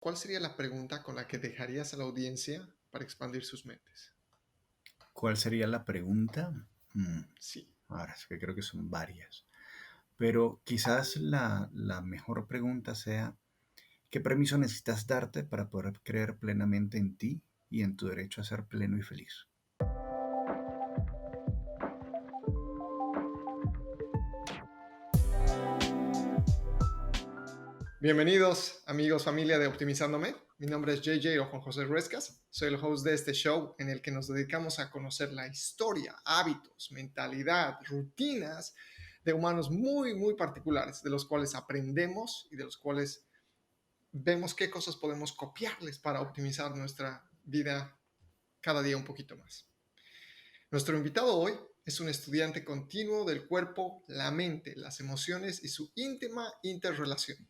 ¿Cuál sería la pregunta con la que dejarías a la audiencia para expandir sus mentes? ¿Cuál sería la pregunta? Mm, Sí. Ahora es que creo que son varias. Pero quizás la mejor pregunta sea, ¿qué permiso necesitas darte para poder creer plenamente en ti y en tu derecho a ser pleno y feliz? Bienvenidos, amigos, familia de Optimizándome. Mi nombre es JJ o Juan José Ruescas. Soy el host de este show en el que nos dedicamos a conocer la historia, hábitos, mentalidad, rutinas de humanos muy particulares, de los cuales aprendemos y de los cuales vemos qué cosas podemos copiarles para optimizar nuestra vida cada día un poquito más. Nuestro invitado hoy es un estudiante continuo del cuerpo, la mente, las emociones y su íntima interrelación.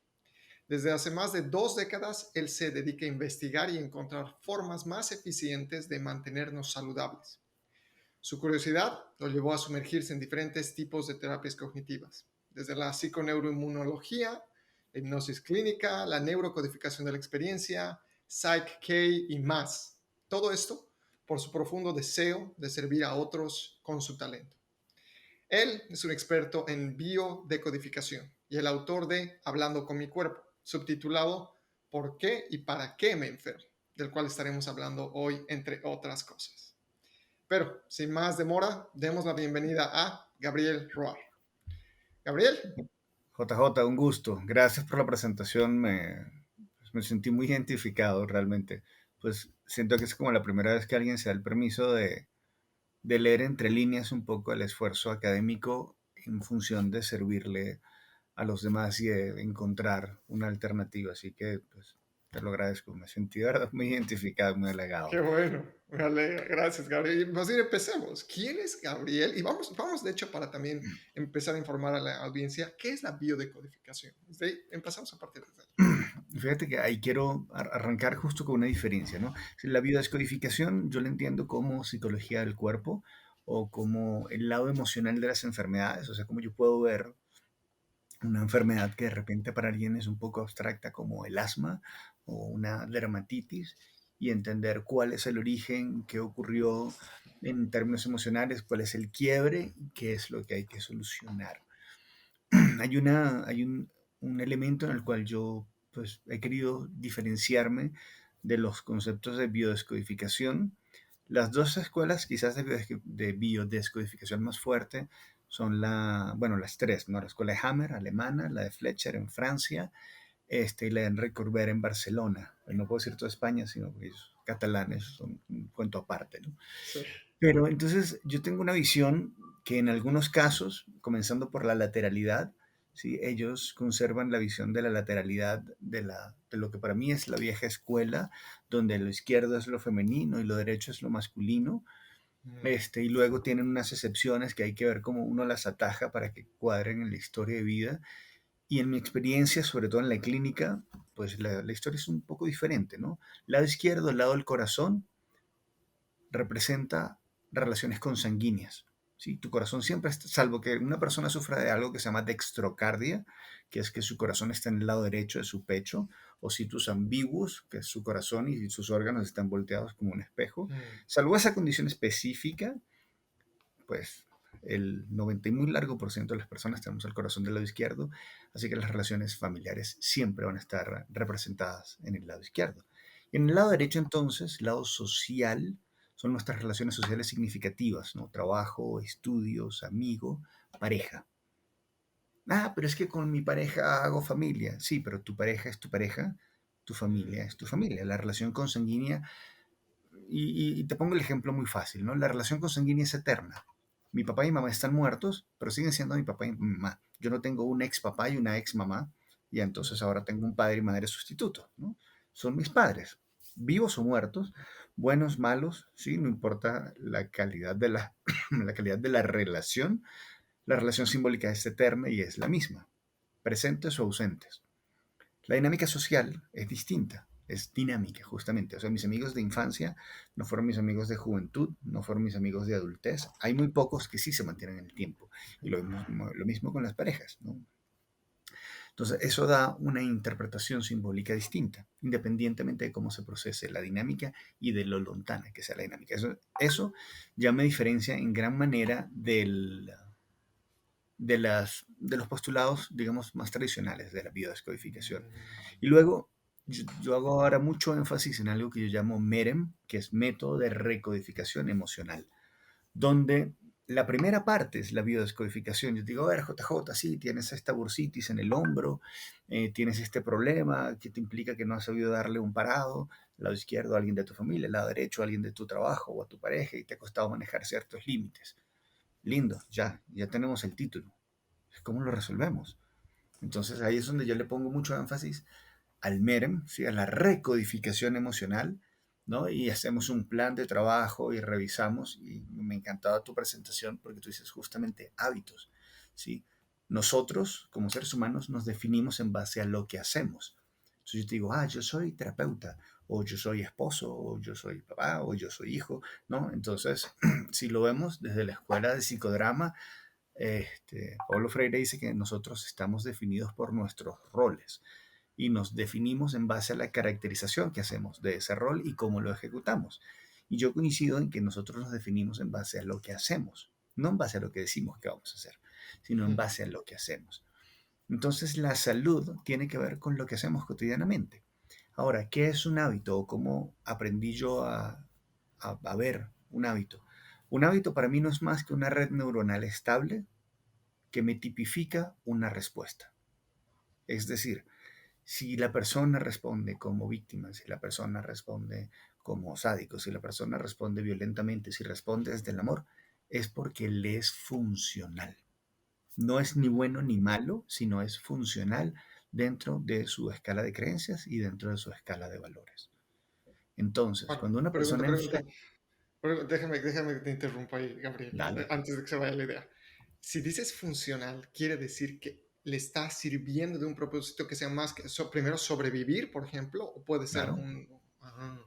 Desde hace más de 2 décadas, él se dedica a investigar y encontrar formas más eficientes de mantenernos saludables. Su curiosidad lo llevó a sumergirse en diferentes tipos de terapias cognitivas, desde la psiconeuroinmunología, la hipnosis clínica, la neurocodificación de la experiencia, Psych-K y más. Todo esto por su profundo deseo de servir a otros con su talento. Él es un experto en biodecodificación y el autor de Hablando con mi cuerpo, subtitulado ¿Por qué y para qué me enfermo?, del cual estaremos hablando hoy, entre otras cosas. Pero, sin más demora, demos la bienvenida a Gabriel Roar. Gabriel. JJ, un gusto. Gracias por la presentación. Me sentí muy identificado realmente. Pues siento que es como la primera vez que alguien se da el permiso de leer entre líneas un poco el esfuerzo académico en función de servirle a los demás y de encontrar una alternativa. Así que pues, te lo agradezco. Me sentí de verdad muy identificado, muy halagado. Qué bueno, me alegra. Gracias, Gabriel. Y más bien empecemos. ¿Quién es Gabriel? Y vamos de hecho, para también empezar a informar a la audiencia, ¿qué es la biodecodificación? Desde ahí empezamos a partir de ahí. Fíjate que ahí quiero arrancar justo con una diferencia, ¿no? Si la biodescodificación yo la entiendo como psicología del cuerpo o como el lado emocional de las enfermedades, o sea, como yo puedo ver una enfermedad que de repente para alguien es un poco abstracta como el asma o una dermatitis y entender cuál es el origen, qué ocurrió en términos emocionales, cuál es el quiebre, qué es lo que hay que solucionar. Hay un elemento en el cual yo pues, he querido diferenciarme de los conceptos de biodescodificación. Las dos escuelas quizás de biodescodificación más fuerte son bueno, las tres, ¿no? La escuela de Hammer, alemana, la de Fletcher en Francia, y la de Enric Corbera en Barcelona. No puedo decir toda España, sino que ellos catalanes son un cuento aparte, ¿no? Sí. Pero entonces yo tengo una visión que en algunos casos, comenzando por la lateralidad, ¿sí? Ellos conservan la visión de la lateralidad de lo que para mí es la vieja escuela, donde lo izquierdo es lo femenino y lo derecho es lo masculino, y luego tienen unas excepciones que hay que ver cómo uno las ataja para que cuadren en la historia de vida. Y en mi experiencia, sobre todo en la clínica, pues la historia es un poco diferente, ¿no? Lado izquierdo, el lado del corazón, representa relaciones consanguíneas. ¿Sí? Tu corazón siempre está, salvo que una persona sufra de algo que se llama dextrocardia, que es que su corazón está en el lado derecho de su pecho, o situs ambiguus, que es su corazón y sus órganos están volteados como un espejo. Salvo esa condición específica, pues el 90 y muy largo por ciento de las personas tenemos el corazón del lado izquierdo, así que las relaciones familiares siempre van a estar representadas en el lado izquierdo. Y en el lado derecho, entonces, lado social, son nuestras relaciones sociales significativas, ¿no? Trabajo, estudios, amigo, pareja. Ah, pero es que con mi pareja hago familia. Sí, pero tu pareja es tu pareja, tu familia es tu familia. La relación consanguínea, y te pongo el ejemplo muy fácil, ¿no? La relación consanguínea es eterna. Mi papá y mi mamá están muertos, pero siguen siendo mi papá y mi mamá. Yo no tengo un ex papá y una ex mamá, y entonces ahora tengo un padre y madre sustituto, ¿no? Son mis padres, vivos o muertos, buenos, malos, ¿sí? No importa la calidad de la calidad de la relación simbólica es eterna y es la misma, presentes o ausentes. La dinámica social es distinta, es dinámica justamente. O sea, mis amigos de infancia no fueron mis amigos de juventud, no fueron mis amigos de adultez. Hay muy pocos que sí se mantienen en el tiempo. Y lo mismo con las parejas, ¿no? Entonces, eso da una interpretación simbólica distinta, independientemente de cómo se procese la dinámica y de lo lontana que sea la dinámica. Eso ya me diferencia en gran manera de los postulados, digamos, más tradicionales de la biodescodificación. Y luego, yo hago ahora mucho énfasis en algo que yo llamo MEREM, que es método de recodificación emocional, donde la primera parte es la biodescodificación. Yo digo, a ver, JJ, sí, tienes esta bursitis en el hombro, tienes este problema que te implica que no has sabido darle un parado, al lado izquierdo a alguien de tu familia, al lado derecho a alguien de tu trabajo o a tu pareja y te ha costado manejar ciertos límites. Lindo, ya tenemos el título. ¿Cómo lo resolvemos? Entonces ahí es donde yo le pongo mucho énfasis al MEREM, ¿sí? A la recodificación emocional, ¿no? Y hacemos un plan de trabajo y revisamos. Y me encantaba tu presentación porque tú dices justamente hábitos, ¿sí? Nosotros, como seres humanos, nos definimos en base a lo que hacemos. Entonces yo te digo, yo soy terapeuta, o yo soy esposo, o yo soy papá, o yo soy hijo, ¿no? Entonces, si lo vemos desde la escuela de psicodrama, Paulo Freire dice que nosotros estamos definidos por nuestros roles y nos definimos en base a la caracterización que hacemos de ese rol y cómo lo ejecutamos. Y yo coincido en que nosotros nos definimos en base a lo que hacemos, no en base a lo que decimos que vamos a hacer, sino en base a lo que hacemos. Entonces la salud tiene que ver con lo que hacemos cotidianamente. Ahora, ¿qué es un hábito o cómo aprendí yo a ver un hábito? Un hábito para mí no es más que una red neuronal estable que me tipifica una respuesta. Es decir, si la persona responde como víctima, si la persona responde como sádico, si la persona responde violentamente, si responde desde el amor, es porque le es funcional. No es ni bueno ni malo, sino es funcional dentro de su escala de creencias y dentro de su escala de valores. Entonces, Bueno, cuando una pregunta, persona pregunta. Déjame que te interrumpa ahí, Gabriel, dale, antes de que se vaya la idea. Si dices funcional, quiere decir que le está sirviendo de un propósito que sea más que primero sobrevivir, por ejemplo, o puede ser claro. un... Ajá,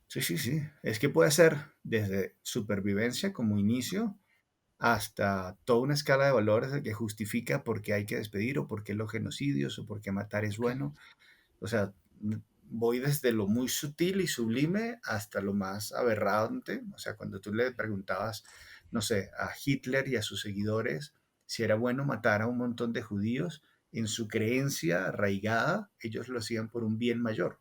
Sí, sí, sí. Es que puede ser desde supervivencia como inicio hasta toda una escala de valores de que justifica por qué hay que despedir o por qué los genocidios o por qué matar es ok. bueno. O sea, voy desde lo muy sutil y sublime hasta lo más aberrante. O sea, cuando tú le preguntabas, no sé, a Hitler y a sus seguidores si era bueno matar a un montón de judíos, en su creencia arraigada, ellos lo hacían por un bien mayor.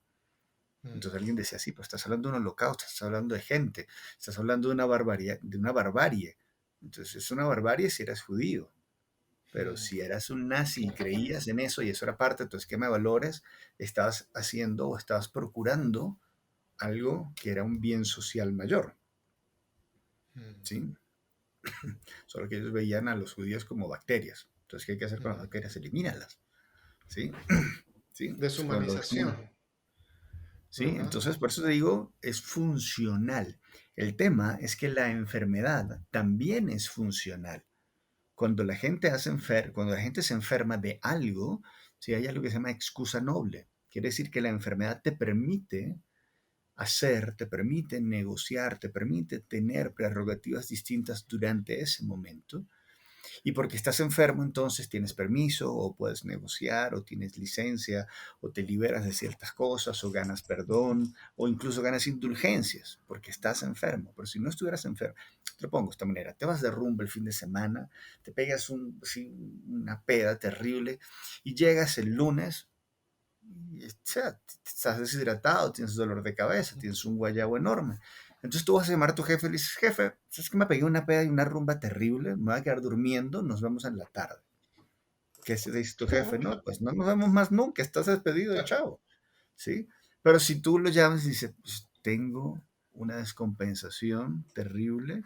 Mm, Entonces alguien decía, sí, pues estás hablando de un holocausto, estás hablando de gente, estás hablando de una barbarie, de una barbarie. Entonces es una barbarie si eres judío, pero mm, si eras un nazi y creías en eso y eso era parte de tu esquema de valores, estabas haciendo o estabas procurando algo que era un bien social mayor, mm, ¿sí? Solo que ellos veían a los judíos como bacterias. Entonces, ¿qué hay que hacer con las mm. bacterias? Elimínalas, ¿sí? ¿Sí? Es como lo Deshumanización, definen. ¿Sí? ¿verdad? Entonces, por eso te digo, es funcional. El tema es que la enfermedad también es funcional. Cuando la gente se enferma de algo, si hay algo que se llama excusa noble. Quiere decir que la enfermedad te permite hacer, te permite negociar, te permite tener prerrogativas distintas durante ese momento. Y porque estás enfermo, entonces tienes permiso o puedes negociar o tienes licencia o te liberas de ciertas cosas o ganas perdón o incluso ganas indulgencias porque estás enfermo. Pero si no estuvieras enfermo, te lo pongo de esta manera, te vas de rumba el fin de semana, te pegas una peda terrible y llegas el lunes y, o sea, estás deshidratado, tienes dolor de cabeza, tienes un guayabo enorme. Entonces tú vas a llamar a tu jefe y le dices, jefe, ¿sabes que me pegué una peda y una rumba terrible? Me voy a quedar durmiendo, nos vemos en la tarde. ¿Qué se dice tu jefe? No, pues no nos vemos más nunca, estás despedido, chao. ¿Sí? Pero si tú lo llamas y dices, pues tengo una descompensación terrible,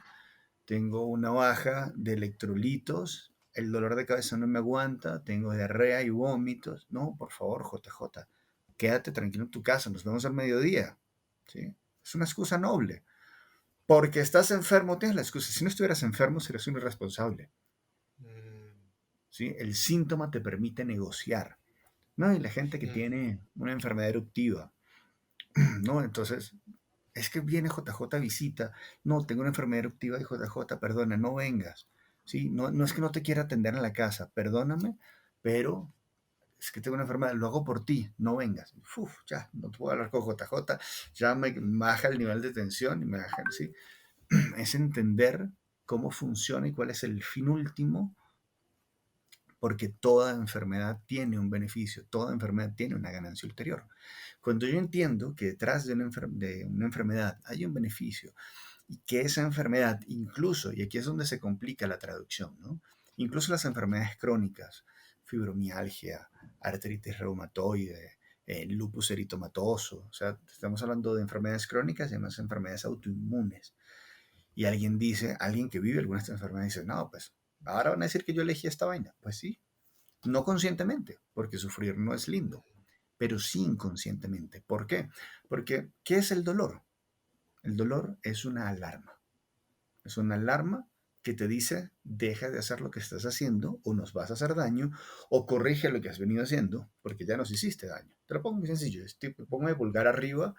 tengo una baja de electrolitos, el dolor de cabeza no me aguanta, tengo diarrea y vómitos. No, por favor, JJ, quédate tranquilo en tu casa, nos vemos al mediodía. ¿Sí? Es una excusa noble. Porque estás enfermo, tienes la excusa. Si no estuvieras enfermo, serías un irresponsable. Mm, ¿Sí? El síntoma te permite negociar. ¿No? Y la gente que mm, tiene una enfermedad eruptiva, ¿no? Entonces, es que viene JJ a visita, no, tengo una enfermedad eruptiva y JJ, perdona, no vengas, ¿sí? No, no es que no te quiera atender en la casa, perdóname, pero es que tengo una enfermedad, lo hago por ti, no vengas. Uf, ya, no puedo hablar con JJ, ya me baja el nivel de tensión y me baja, ¿sí? Es entender cómo funciona y cuál es el fin último, porque toda enfermedad tiene un beneficio, toda enfermedad tiene una ganancia ulterior. Cuando yo entiendo que detrás de una enfermedad hay un beneficio y que esa enfermedad, incluso, y aquí es donde se complica la traducción, ¿no? Incluso las enfermedades crónicas, fibromialgia, artritis reumatoide, lupus eritomatoso, o sea, estamos hablando de enfermedades crónicas y además enfermedades autoinmunes. Y alguien dice, alguien que vive alguna de estas enfermedades dice, no, pues ahora van a decir que yo elegí esta vaina. Pues sí, no conscientemente, porque sufrir no es lindo, pero sí inconscientemente. ¿Por qué? Porque, ¿qué es el dolor? El dolor es una alarma. Es una alarma que te dice, deja de hacer lo que estás haciendo o nos vas a hacer daño o corrige lo que has venido haciendo porque ya nos hiciste daño. Te lo pongo muy sencillo. Pongo el pulgar arriba,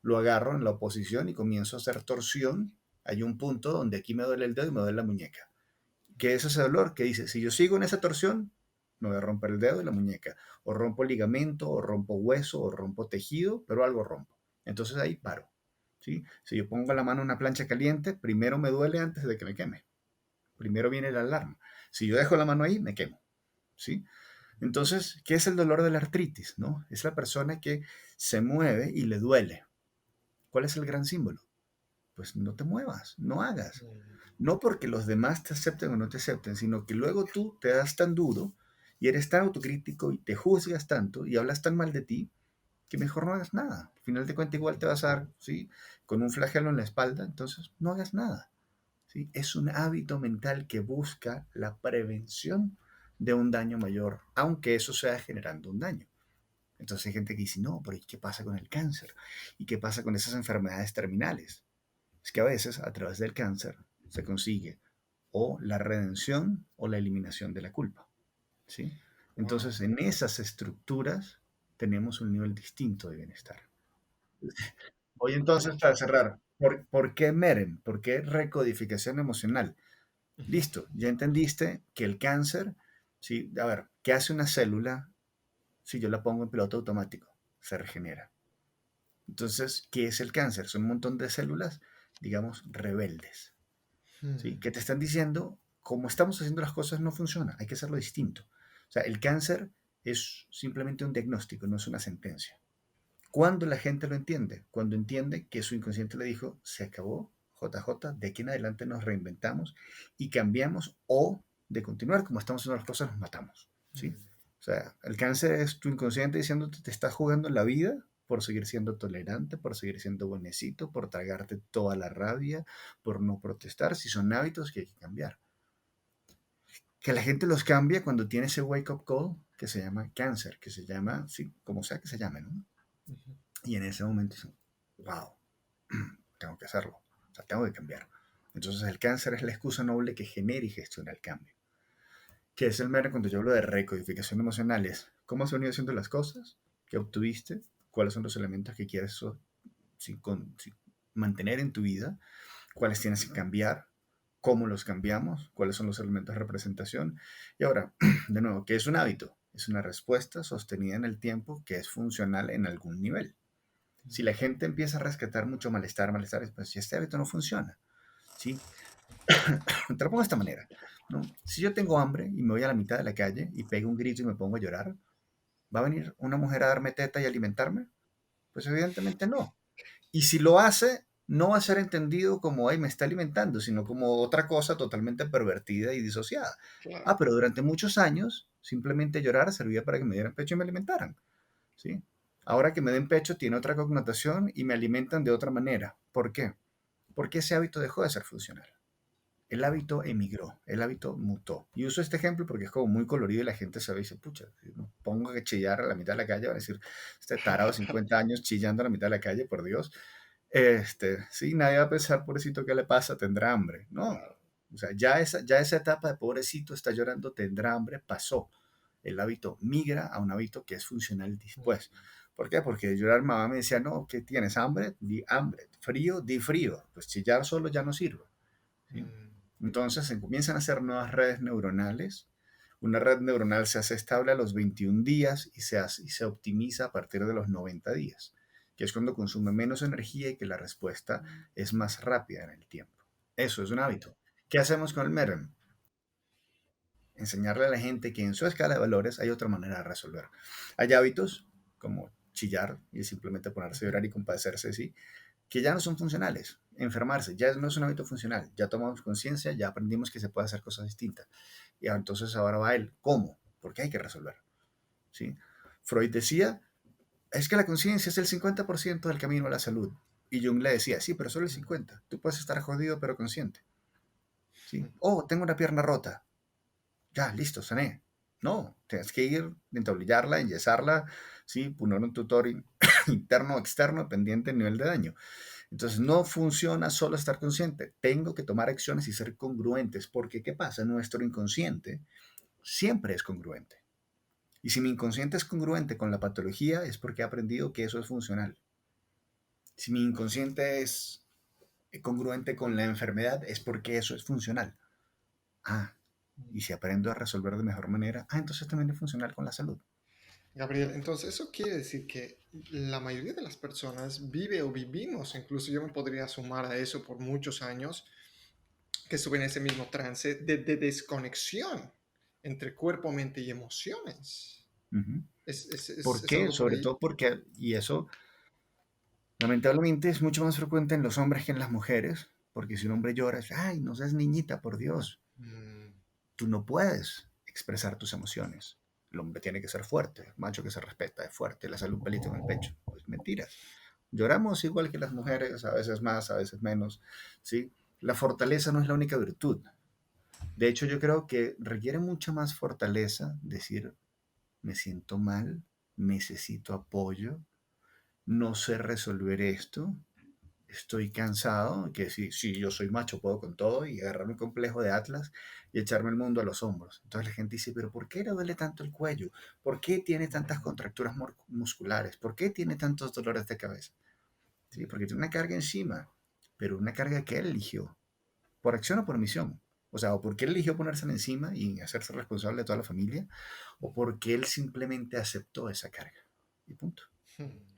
lo agarro en la oposición y comienzo a hacer torsión. Hay un punto donde aquí me duele el dedo y me duele la muñeca. ¿Qué es ese dolor? Que dice, si yo sigo en esa torsión, me voy a romper el dedo y la muñeca. O rompo ligamento, o rompo hueso, o rompo tejido, pero algo rompo. Entonces ahí paro. ¿Sí? Si yo pongo la mano en una plancha caliente, primero me duele antes de que me queme. Primero viene la alarma. Si yo dejo la mano ahí, me quemo. ¿Sí? Entonces, ¿qué es el dolor de la artritis? ¿No? Es la persona que se mueve y le duele. ¿Cuál es el gran símbolo? Pues no te muevas, no hagas. No porque los demás te acepten o no te acepten, sino que luego tú te das tan duro y eres tan autocrítico y te juzgas tanto y hablas tan mal de ti que mejor no hagas nada. Al final de cuentas igual te vas a dar, ¿sí? Con un flagelo en la espalda, entonces no hagas nada. ¿Sí? Es un hábito mental que busca la prevención de un daño mayor, aunque eso sea generando un daño. Entonces hay gente que dice, no, pero ¿y qué pasa con el cáncer? ¿Y qué pasa con esas enfermedades terminales? Es que a veces a través del cáncer se consigue o la redención o la eliminación de la culpa. ¿Sí? Wow. Entonces, en esas estructuras tenemos un nivel distinto de bienestar. Voy entonces para cerrar. ¿Por qué MEREM? ¿Por qué recodificación emocional? Listo, ya entendiste que el cáncer, ¿sí? A ver, ¿qué hace una célula si yo la pongo en piloto automático? Se regenera. Entonces, ¿qué es el cáncer? Son un montón de células, digamos, rebeldes. ¿Sí? Que te están diciendo, como estamos haciendo las cosas no funciona, hay que hacerlo distinto. O sea, el cáncer es simplemente un diagnóstico, no es una sentencia. ¿Cuándo la gente lo entiende? Cuando entiende que su inconsciente le dijo, se acabó, JJ, de aquí en adelante nos reinventamos y cambiamos o de continuar como estamos haciendo las cosas nos matamos. ¿Sí? O sea, el cáncer es tu inconsciente diciéndote te estás jugando la vida por seguir siendo tolerante, por seguir siendo buenecito, por tragarte toda la rabia, por no protestar, si son hábitos que hay que cambiar. Que la gente los cambia cuando tiene ese wake-up call que se llama cáncer, que se llama, sí, como sea que se llame, ¿no? Y en ese momento dicen, wow, tengo que hacerlo, o sea, tengo que cambiar. Entonces el cáncer es la excusa noble que genera y gestiona el cambio. ¿Qué es el mero cuando yo hablo de recodificación emocional? Es cómo has venido haciendo las cosas, qué obtuviste, cuáles son los elementos que quieres mantener en tu vida, cuáles tienes que cambiar, cómo los cambiamos, cuáles son los elementos de representación. Y ahora, de nuevo, ¿qué es un hábito? Es una respuesta sostenida en el tiempo que es funcional en algún nivel. Si la gente empieza a rescatar mucho malestar, pues si este hábito no funciona, ¿sí? Te lo pongo de esta manera, ¿no? Si yo tengo hambre y me voy a la mitad de la calle y pego un grito y me pongo a llorar, ¿va a venir una mujer a darme teta y alimentarme? Pues evidentemente no. Y si lo hace, no va a ser entendido como, ay, me está alimentando, sino como otra cosa totalmente pervertida y disociada. Claro. Ah, pero durante muchos años, simplemente llorar servía para que me dieran pecho y me alimentaran, ¿sí? Ahora que me den pecho tiene otra connotación y me alimentan de otra manera. ¿Por qué? Porque ese hábito dejó de ser funcional. El hábito emigró, el hábito mutó. Y uso este ejemplo porque es como muy colorido y la gente sabe y dice, pucha, si me pongo a chillar a la mitad de la calle, van a decir, este tarado de 50 años chillando a la mitad de la calle, por Dios. Sí, nadie va a pensar, pobrecito, ¿qué le pasa? Tendrá hambre. No, Claro. o sea, ya esa etapa de pobrecito está llorando, tendrá hambre, pasó. El hábito migra a un hábito que es funcional después. ¿Por qué? Porque llorar mamá me decía, no, ¿qué tienes? ¿Hambre? Di hambre. ¿Frío? Di frío. Pues chillar solo ya no sirve. ¿Sí? Entonces se comienzan a hacer nuevas redes neuronales Una red neuronal se hace estable a los 21 días y se optimiza a partir de los 90 días, que es cuando consume menos energía y que la respuesta es más rápida en el tiempo. Eso es un hábito. ¿Qué hacemos con el MEREM? Enseñarle a la gente que en su escala de valores hay otra manera de resolver. Hay hábitos como chillar y simplemente ponerse a llorar y compadecerse, ¿sí? Que ya no son funcionales. Enfermarse ya no es un hábito funcional. Ya tomamos conciencia, ya aprendimos que se puede hacer cosas distintas. Y entonces ahora va él. ¿Cómo? Porque hay que resolver. ¿Sí? Freud decía, es que la conciencia es el 50% del camino a la salud. Y Jung le decía, sí, pero solo el 50%. Tú puedes estar jodido pero consciente. ¿Sí? Oh, tengo una pierna rota. Ya, listo, sané. No, tienes que ir, entablillarla, enyesarla, ¿sí? Poner un tutor interno o externo dependiente del nivel de daño. Entonces no funciona solo estar consciente, tengo que tomar acciones y ser congruentes, porque ¿qué pasa? Nuestro inconsciente siempre es congruente. Y si mi inconsciente es congruente con la patología es porque he aprendido que eso es funcional. Si mi inconsciente es congruente con la enfermedad es porque eso es funcional. Ah, y si aprendo a resolver de mejor manera, entonces también es funcional con la salud. Gabriel, entonces eso quiere decir que la mayoría de las personas vive o vivimos, incluso yo me podría sumar a eso por muchos años, que estuve en ese mismo trance de desconexión entre cuerpo, mente y emociones. Uh-huh. ¿Por Es qué? algo por Sobre ahí. todo porque, y eso lamentablemente es mucho más frecuente en los hombres que en las mujeres, porque si un hombre llora, es, ay, no seas niñita, por Dios. Mm, Tú no puedes expresar tus emociones. El hombre tiene que ser fuerte, el macho que se respeta es fuerte, la salud un pelito en el pecho. Pues mentiras. Lloramos igual que las mujeres, a veces más, a veces menos, ¿sí? La fortaleza no es la única virtud. De hecho, yo creo que requiere mucha más fortaleza decir, me siento mal, necesito apoyo, no sé resolver esto, estoy cansado, que si yo soy macho puedo con todo y agarrar un complejo de Atlas y echarme el mundo a los hombros. Entonces la gente dice, pero ¿por qué le duele tanto el cuello? ¿Por qué tiene tantas contracturas musculares? ¿Por qué tiene tantos dolores de cabeza? Sí, porque tiene una carga encima, pero una carga que él eligió, por acción o por omisión. O sea, o porque él eligió ponérsela encima y hacerse responsable de toda la familia, o porque él simplemente aceptó esa carga. Y punto.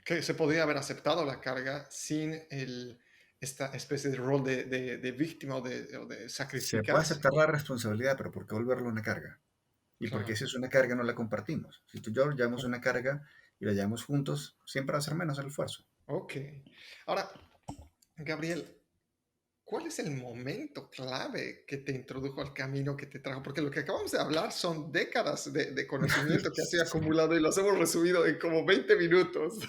que se podría haber aceptado la carga sin esta especie de rol de víctima o de Se puede sacrificarse. aceptar la responsabilidad, pero ¿por qué volverlo una carga? Y porque Claro. si es una carga no la compartimos. Si tú y yo llevamos una carga y la llevamos juntos, siempre va a ser menos el esfuerzo. Ok. Ahora, Gabriel, ¿cuál es el momento clave que te introdujo al camino que te trajo? Porque lo que acabamos de hablar son décadas de conocimiento que has ido Sí, acumulado y los hemos resumido en como 20 minutos.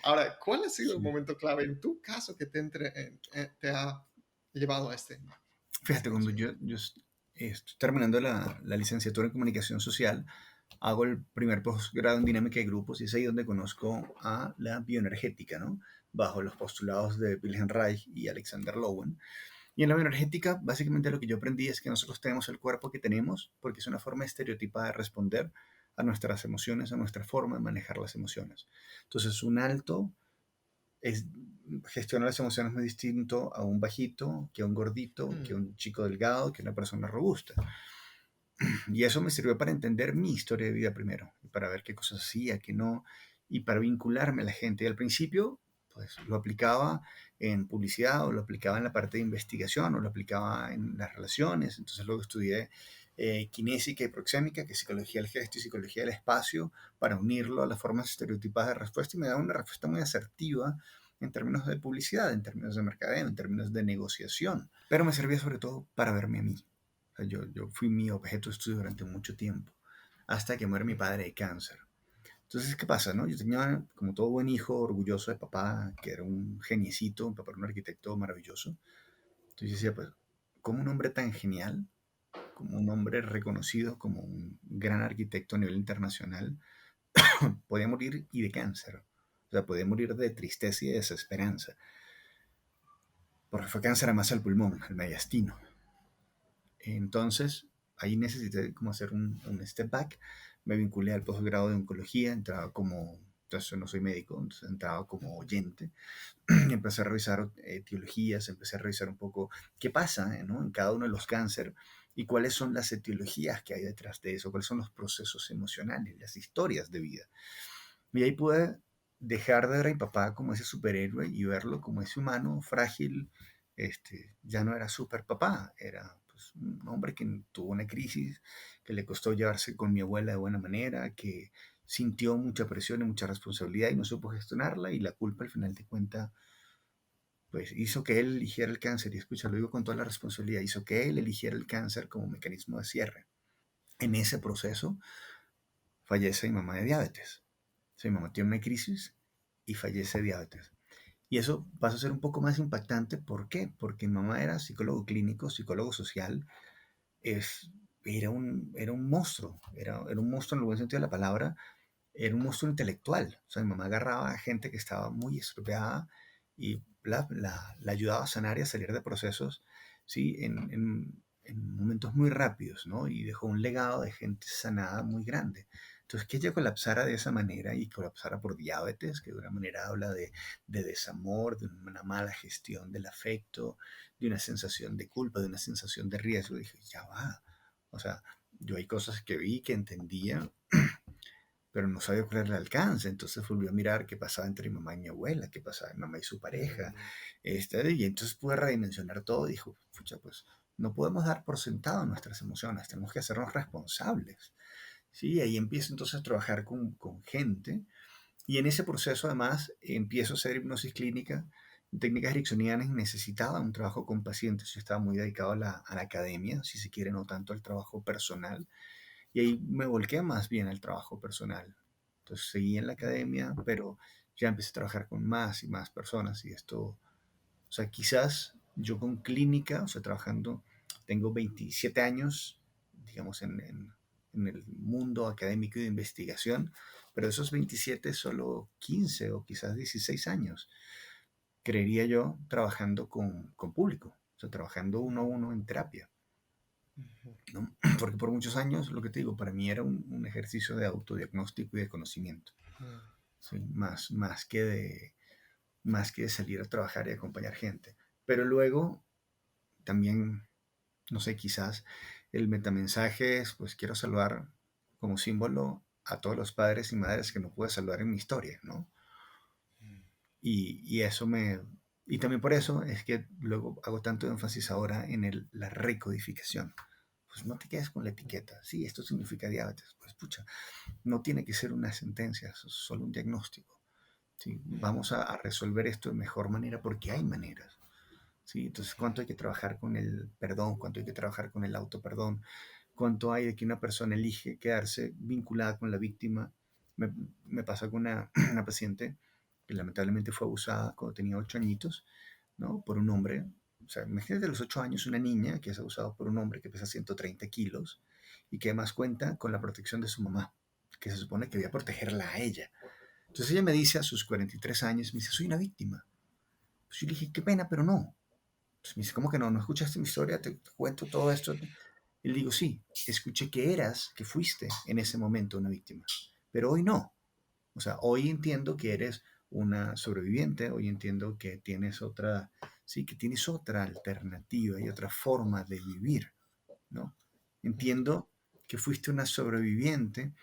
Ahora, ¿cuál ha sido el sí. momento clave en tu caso que te ha llevado a este Fíjate, cuando conocimiento? yo estoy terminando la licenciatura en comunicación social, hago el primer posgrado en dinámica de grupos y es ahí donde conozco a la bioenergética, ¿no? Bajo los postulados de Wilhelm Reich y Alexander Lowen. Y en la bioenergética, básicamente lo que yo aprendí es que nosotros tenemos el cuerpo que tenemos porque es una forma estereotipada de responder a nuestras emociones, a nuestra forma de manejar las emociones. Entonces, un alto es, gestiona las emociones muy distinto a un bajito, que a un gordito, que a Hmm, un chico delgado, que a una persona robusta. Y eso me sirvió para entender mi historia de vida primero, para ver qué cosas hacía, qué no, y para vincularme a la gente. Y al principio, pues lo aplicaba en publicidad, o lo aplicaba en la parte de investigación, o lo aplicaba en las relaciones. Entonces luego estudié kinésica y proxémica, que es psicología del gesto y psicología del espacio, para unirlo a las formas estereotipadas de respuesta y me daba una respuesta muy asertiva en términos de publicidad, en términos de mercadeo, en términos de negociación. Pero me servía sobre todo para verme a mí. O sea, yo fui mi objeto de estudio durante mucho tiempo, hasta que muere mi hmm, padre de cáncer. Entonces, ¿qué pasa? No? Yo tenía, como todo buen hijo, orgulloso de papá, que era un geniecito, un papá era un arquitecto maravilloso. Entonces yo decía, pues, como un hombre tan genial, como un hombre reconocido como un gran arquitecto a nivel internacional, podía morir y de cáncer. O sea, podía morir de tristeza y de desesperanza. Porque fue cáncer además al pulmón, al mediastino. Entonces, ahí necesité como hacer un step back. Me vinculé al posgrado de oncología, entraba como, entonces yo no soy médico, entonces entraba como hmm, oyente. Empecé a revisar etiologías, empecé a revisar un poco qué pasa, ¿no? En cada uno de los cánceres y cuáles son las etiologías que hay detrás de eso, cuáles son los procesos emocionales, las historias de vida. Y ahí pude dejar de ver a mi papá como ese superhéroe y verlo como ese humano frágil. Ya no era super papá, era pues, un hombre que tuvo una crisis, que le costó llevarse con mi abuela de buena manera, que sintió mucha presión y mucha responsabilidad y no supo gestionarla, y la culpa al final de cuentas pues hizo que él eligiera el cáncer, y escucha, lo digo con toda la responsabilidad, hizo que él eligiera el cáncer como mecanismo de cierre. En ese proceso fallece mi mamá de diabetes. O sea, mi mamá tiene una crisis y fallece de diabetes. Y eso pasa a ser un poco más impactante. ¿Por qué? Porque mi mamá era psicólogo clínico, psicólogo social, es, era un monstruo, era un monstruo en el buen sentido de la palabra, era un monstruo intelectual. O sea, mi mamá agarraba a gente que estaba muy estropeada y la ayudaba a sanar y a salir de procesos, ¿sí? En momentos muy rápidos, ¿no? Y dejó un legado de gente sanada muy grande. Entonces, que ella colapsara de esa manera y colapsara por diabetes, que de una manera habla de desamor, de una mala gestión del afecto, de una sensación de culpa, de una sensación de riesgo, dije, ya va. O sea, yo hay cosas que vi, que entendía, pero no sabía cuál era el alcance. Entonces volvió a mirar qué pasaba entre mi mamá y mi abuela, qué pasaba mi mamá y su pareja. Y entonces pude redimensionar todo y dijo, pucha, pues no podemos dar por sentado nuestras emociones, tenemos que hacernos responsables. ¿Sí? Ahí empiezo entonces a trabajar con gente, y en ese proceso además empiezo a hacer hipnosis clínica, técnicas ericksonianas, y necesitaba un trabajo con pacientes. Yo estaba muy dedicado a la academia, si se quiere, no tanto al trabajo personal. Y ahí me volqué más bien al trabajo personal. Entonces seguí en la academia, pero ya empecé a trabajar con más y más personas, y esto, o sea, quizás yo con clínica, o sea, trabajando, tengo 27 años, digamos, en el mundo académico y de investigación, pero de esos 27 solo 15 o quizás 16 años, creería yo, trabajando con público, o sea, trabajando uno a uno en terapia. ¿No? Porque por muchos años, lo que te digo, para mí era un ejercicio de autodiagnóstico y de conocimiento, ¿sí? Más que de salir a trabajar y acompañar gente. Pero luego también, no sé, quizás el metamensaje es, pues quiero saludar como símbolo a todos los padres y madres que no pude saludar en mi historia, ¿no? Y eso me... Y también por eso es que luego hago tanto énfasis ahora en la recodificación. Pues no te quedes con la etiqueta. Sí, esto significa diabetes. Pues pucha, no tiene que ser una sentencia, es solo un diagnóstico. ¿Sí? Vamos a resolver esto de mejor manera porque hay maneras. ¿Sí? Entonces, ¿cuánto hay que trabajar con el perdón? ¿Cuánto hay que trabajar con el autoperdón? ¿Cuánto hay de que una persona elige quedarse vinculada con la víctima? Me, me pasa con una paciente que lamentablemente fue abusada cuando tenía 8 añitos, ¿no? Por un hombre. O sea, imagínate a los 8 años una niña que es abusada por un hombre que pesa 130 kilos y que además cuenta con la protección de su mamá, que se supone que debía protegerla a ella. Entonces ella me dice a sus 43 años, me dice, soy una víctima. Pues yo le dije, qué pena, pero no. Pues me dice, ¿cómo que no? ¿No escuchaste mi historia? Te cuento todo esto. Y le digo, sí, escuché que eras, que fuiste en ese momento una víctima, pero hoy no. O sea, hoy entiendo que eres una sobreviviente, hoy entiendo que tienes otra, sí, que tienes otra alternativa y otra forma de vivir, ¿no? Entiendo que fuiste una sobreviviente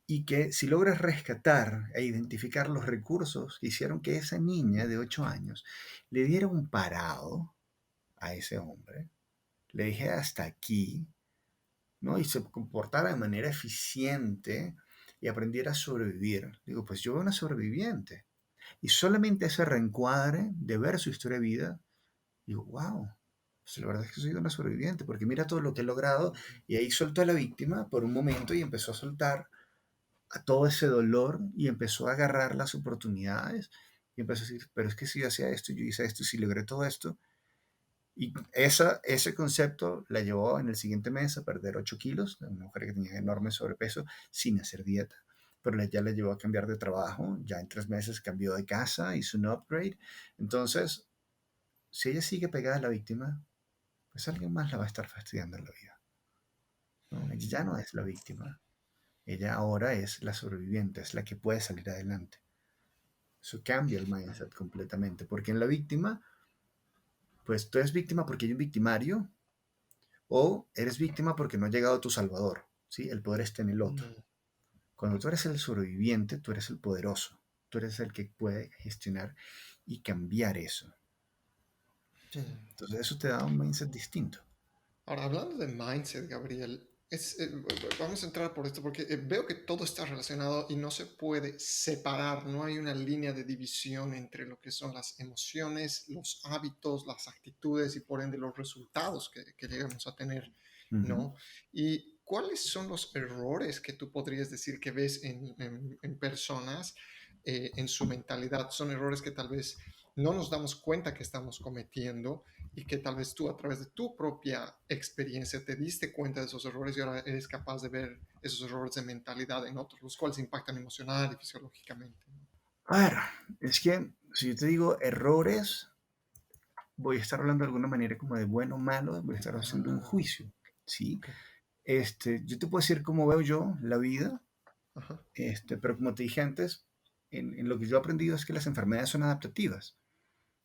y que si logras rescatar e identificar los recursos que hicieron que esa niña de 8 años le diera un parado a ese hombre, le dije hasta aquí, ¿no? Y se comportara de manera eficiente y aprendiera a sobrevivir. Digo, pues yo veo una sobreviviente. Y solamente ese reencuadre de ver su historia de vida, digo, wow, pues la verdad es que soy una sobreviviente, porque mira todo lo que he logrado. Y ahí soltó a la víctima por un momento y empezó a soltar a todo ese dolor y empezó a agarrar las oportunidades y empezó a decir, pero es que si yo hacía esto, yo hice esto, si logré todo esto. Y ese concepto la llevó en el siguiente mes a perder 8 kilos, una mujer que tenía enorme sobrepeso sin hacer dieta, pero ya la llevó a cambiar de trabajo, ya en 3 meses cambió de casa, hizo un upgrade. Entonces, si ella sigue pegada a la víctima, pues alguien más la va a estar fastidiando en la vida, ¿no? Ella ya no es la víctima, ella ahora es la sobreviviente, es la que puede salir adelante. Eso cambia el mindset completamente, porque en la víctima, pues tú eres víctima porque hay un victimario, O eres víctima porque no ha llegado tu salvador, ¿sí? El poder está en el otro. Mm, Cuando tú eres el sobreviviente, tú eres el poderoso. Tú eres el que puede gestionar y cambiar eso. mm. Entonces eso te da un mindset distinto. Ahora, hablando de mindset, Gabriel, vamos a entrar por esto porque veo que todo está relacionado y no se puede separar, no hay una línea de división entre lo que son las emociones, los hábitos, las actitudes y por ende los resultados que llegamos a tener, Ujú. ¿no? ¿Y cuáles son los errores que tú podrías decir que ves en personas, en su mentalidad? Son errores que tal vez no nos damos cuenta que estamos cometiendo y que tal vez tú a través de tu propia experiencia te diste cuenta de esos errores y ahora eres capaz de ver esos errores de mentalidad en otros, los cuales impactan emocional y fisiológicamente. A ver, es que si yo te digo errores, voy a estar hablando de alguna manera como de bueno o malo, voy a estar haciendo un Ah, juicio, ¿sí? ok. Yo te puedo decir cómo veo yo la vida, Ajá. pero como te dije antes, en lo que yo he aprendido es que las enfermedades son adaptativas.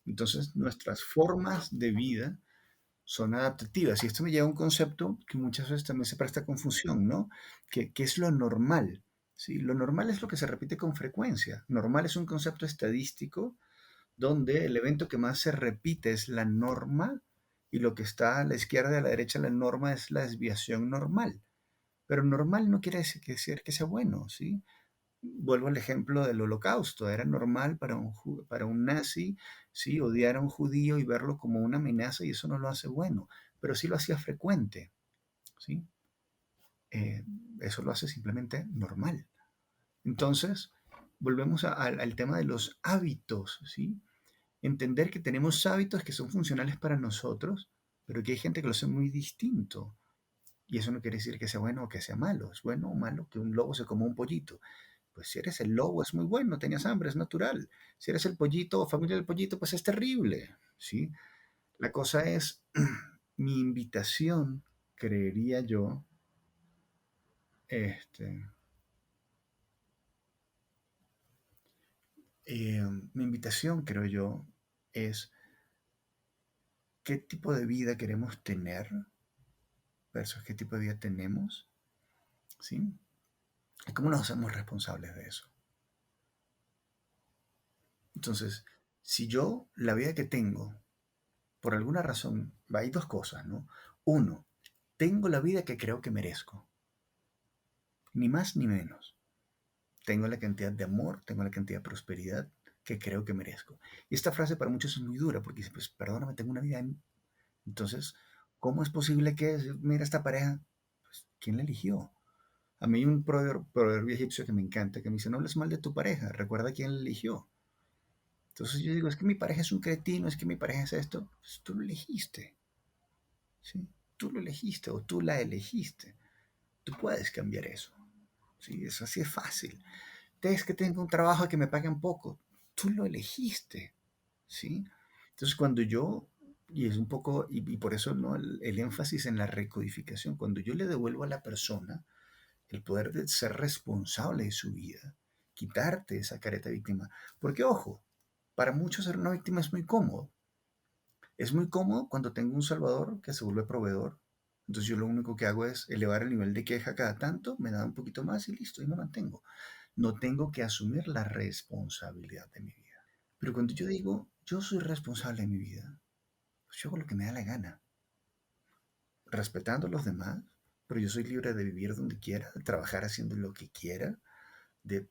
Entonces, nuestras formas de vida son adaptativas. Y esto me lleva a un concepto que muchas veces también se presta a confusión, ¿no? ¿Qué es lo normal? ¿Sí? Lo normal es lo que se repite con frecuencia. Normal es un concepto estadístico donde el evento que más se repite es la norma y lo que está a la izquierda y a la derecha de la norma es la desviación normal. Pero normal no quiere decir que sea bueno, ¿sí? Vuelvo al ejemplo del holocausto. Era normal para para un nazi, ¿sí? Odiar a un judío y verlo como una amenaza y eso no lo hace bueno, pero sí lo hacía frecuente, ¿sí? Eh, Eso lo hace simplemente normal. Entonces, volvemos al tema de los hábitos, ¿sí? Entender que tenemos hábitos que son funcionales para nosotros, pero que hay gente que lo hace muy distinto. Y eso no quiere decir que sea bueno o que sea malo. Es bueno o malo que un lobo se coma un pollito. Pues si eres el lobo es muy bueno, tenías hambre, es natural. Si eres el pollito o familia del pollito, pues es terrible, ¿sí? La cosa es, mi invitación, creería yo, este, mi invitación, creo yo, es qué tipo de vida queremos tener versus qué tipo de vida tenemos, ¿sí? Y cómo nos hacemos responsables de eso. Entonces, si yo, la vida que tengo, por alguna razón, hay dos cosas, ¿no? Uno, tengo la vida que creo que merezco, ni más ni menos. Tengo la cantidad de amor, tengo la cantidad de prosperidad que creo que merezco. Y esta frase para muchos es muy dura porque dicen, pues perdóname, tengo una vida. Entonces, ¿cómo es posible que, mira, esta pareja, pues, ¿quién la eligió? A mí hay un proverbio egipcio que me encanta, que me dice, no hables mal de tu pareja, recuerda quién la eligió. Entonces yo digo, es que mi pareja es un cretino, es que mi pareja es esto. Pues tú lo elegiste, ¿sí? Tú lo elegiste o tú la elegiste. Tú puedes cambiar eso, ¿sí? Eso así es fácil. Es que tengo un trabajo que me pagan poco. Tú lo elegiste, ¿sí? Entonces cuando yo, y es un poco, y por eso ¿no? El énfasis en la recodificación, cuando yo le devuelvo a la persona el poder de ser responsable de su vida, quitarte esa careta de víctima. Porque ojo, para muchos ser una víctima es muy cómodo. Es muy cómodo cuando tengo un salvador que se vuelve proveedor. Entonces yo lo único que hago es elevar el nivel de queja cada tanto, me da un poquito más y listo, y me mantengo. No tengo que asumir la responsabilidad de mi vida. Pero cuando yo digo, yo soy responsable de mi vida, pues yo hago lo que me da la gana, respetando a los demás, pero yo soy libre de vivir donde quiera, de trabajar haciendo lo que quiera, de,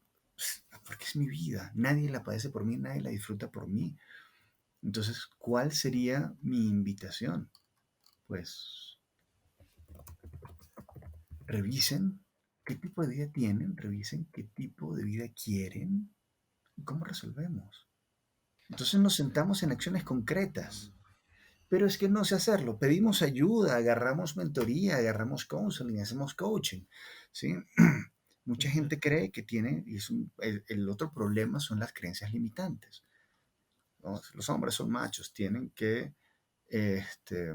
porque es mi vida. Nadie la padece por mí, nadie la disfruta por mí. Entonces, ¿cuál sería mi invitación? Pues revisen qué tipo de vida tienen, revisen qué tipo de vida quieren y cómo resolvemos. Entonces nos sentamos en acciones concretas. Pero es que no sé hacerlo. Pedimos ayuda, agarramos mentoría, agarramos counseling, hacemos coaching, ¿sí? Mucha Ujú. gente cree que tiene, y el otro problema son las creencias limitantes, ¿no? Los hombres son machos, tienen que, este,